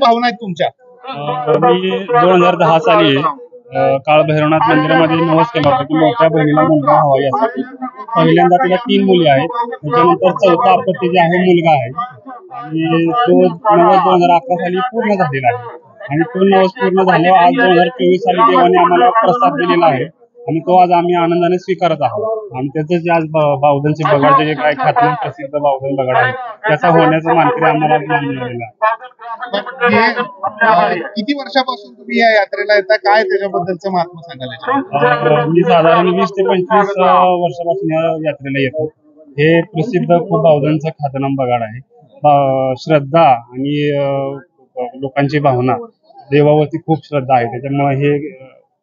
भावना आहेत तुमच्या? मी 2010 साली काळ भैरवनाथ मंदिरामध्ये नवस केला होता की मोठ्या बहिणीला मुलगा हवा यासाठी. पहिल्यांदा तिला 3 मुली आहेत, त्याच्यानंतर चौथा आपत्ती जे आहे मुलगा आहे आणि तो नवस 2011 साली पूर्ण झालेला आहे आणि तो नवस पूर्ण झाल्यावर आज 2024 साली देवाने आम्हाला प्रसाद दिलेला आहे आणि तो आज आम्ही आनंदाने स्वीकारत आहोत. आणि त्याचं जे आज बावधनचे बगाड जे काय ख्यातनाम प्रसिद्ध बावधन बगाड आहे त्याचा होण्याचा मानकरी आम्हाला मिळालेला आहे. किती वर्षापासून तुम्ही या यात्रेला येता, काय त्याच्याबद्दलचं महात्मा सांगायला? मी साधारण 20 ते 25 वर्षापासून या यात्रेला येतो. हे प्रसिद्ध खूप बावधनचं ख्यातनाम बगाड आहे. श्रद्धा आणि लोकांची भावना देवावरती खूप श्रद्धा आहे, त्याच्यामुळे हे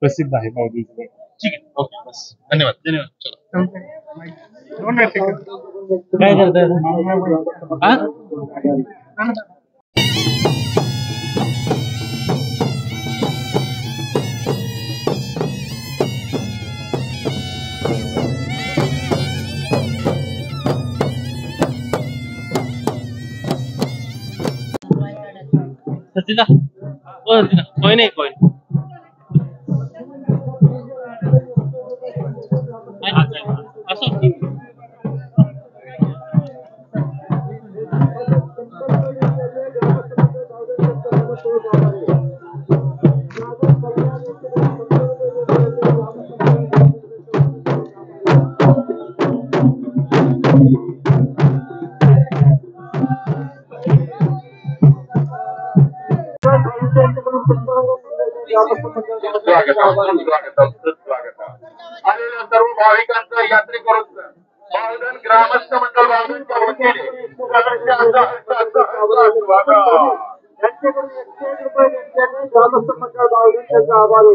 प्रसिद्ध आहे बावधनचं बगाड. ठीक आहे, ओके, बस धन्यवाद. काय करताय? सतीला कोई नाही कोई असं आलेल्या सर्व भाविकांचं यात्रेकरूंचं बावधन ग्रामस्थ मंडळ बावधनच्या वतीने ग्रामस्थ मंडळ बावधनच्या आभारी